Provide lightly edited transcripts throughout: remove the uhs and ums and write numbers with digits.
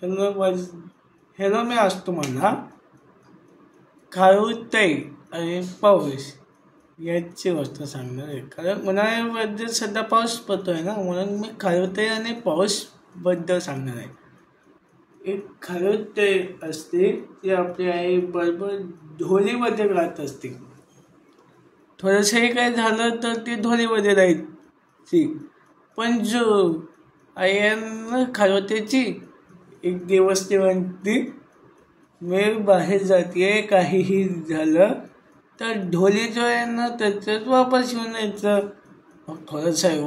Hello मी आज तुम्हाला खारुताई आणि पाऊस याची गोष्ट सांगणार आहे. कारण उन्हाळ्याबद्दल सध्या पाऊस पडतोय ना, म्हणून मी खारुताई आणि पाऊस बद्दल सांगणार आहे. एक खारुताई असते ती आपली आई बरोबर ढोलीमध्ये राहत असते. थोडंसंही काय झालं तर ती ढोलीमध्ये राहायची. पण जो आई आहे ना खारुताईची, एक दिवस ती म्हणती मी बाहेर जाते, काहीही झालं तर ढोली जो आहे ना त्याच्यात वापस येऊन यायचं. मग थोडंसं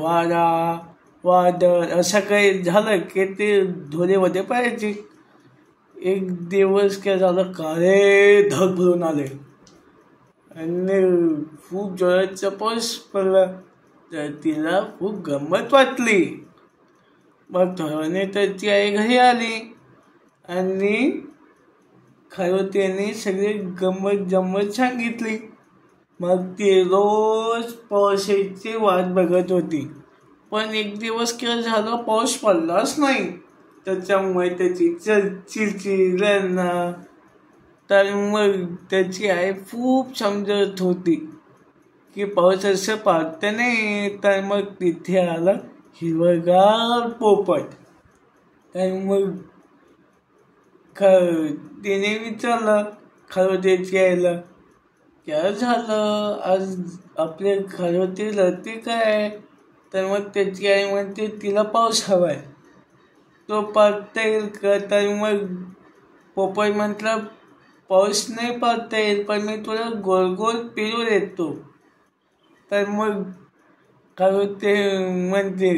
वादळ असं काही झालं की ते ढोलीमध्ये पाहायची. एक दिवस काय झालं, काळे ढग भरून आले आणि खूप जोराचा पाऊस पडला. तर तिला खूप गंमत वाटली. मग थोड्याने तर ती आई घरी आली आणि खारुताईने सगळी गंमत सांगितली. मग ती रोज पावसाची वाट बघत होती. पण एक दिवस काय झालं, पाऊस पडलाच नाही. त्याच्यामुळे त्याची चिडचिड. तर मग त्याची आई खूप समजत होती की पाऊस असं पडतं नाही. तर मग तिथे आला हिरवगार पोपट. तर मग तिने विचारलं खारुताईची आईला, काय झालं आज आपल्या खारुताई रडते काय? तर मग त्याची आई म्हणते तिला पाऊस हवाय, तो पडता येईल का? तर मग पोपट म्हटलं पाऊस नाही पडता येईल, पण मी तुला गोल गोल फिरू देतो. तर मग खारुताई म्हणते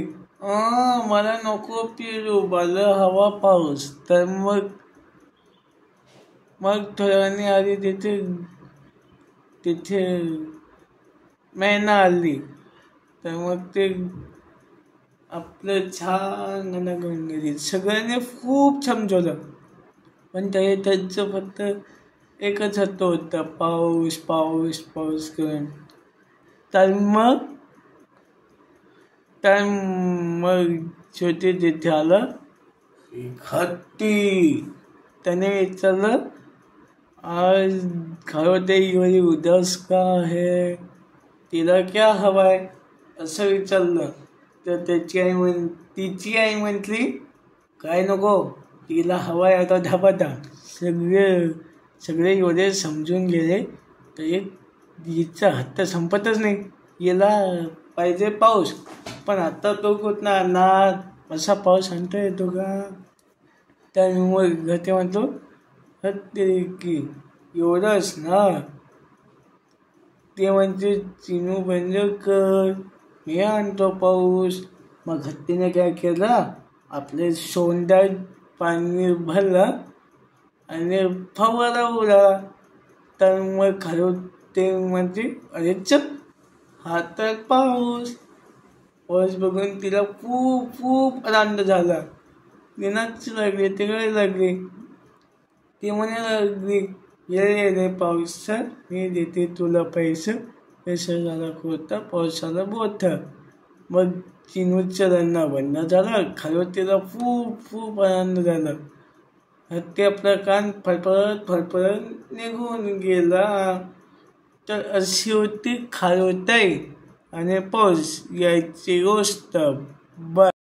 मला नको फिरू, मला हवा पाऊस. तर मग थोड्या वेळाने आली तिथे मैना आली. तर मग ते आपलं छान गाणं गाऊन गेली. सगळ्यांनी खूप समजवलं, पण त्यांचं फक्त एकच होतं पाऊस पाऊस पाऊस करून. तर मग शेवटी तिथे आलं एक हत्ती. त्याने विचारलं आज खारुताई एवढी उदास का आहे, तिला क्या हवाय असं विचारलं. तर तिची आई म्हटली काय नको, तिला हवाय आता धपाटा. सगळे एवढे समजून गेले तर हिचा हत्ता संपतच नाही. हिला पाहिजे पाऊस, पण आता तो कुठं आणणार, असा पाऊस आणता येतो का? तर मग ते म्हणतो हत्ती की एवढंच ना. ते म्हणते चिनू बंद कर, मी आणतो पाऊस. मग हत्तीने काय केलं, आपले सोंडात पाणी भरलं आणि फवारा उडला. तर मग खारुताई म्हणते अरे चल, हातात पाऊस. पाऊस बघून तिला खूप खूप आनंद झाला. ती नाचू लागली, तिकडे लागली. ती म्हणायला लागली ये पाऊस, मी देते तुला पैसे. पैसे झाला खोटा, पावसाला मोठा. मग चिनूचं रडणं बंद झालं. खारुताईला खूप खूप आनंद झाला. हत्ती आपला कान फडफडत निघून गेला. तर अशी होती खारुताई आणि पाऊस याची गोष्ट.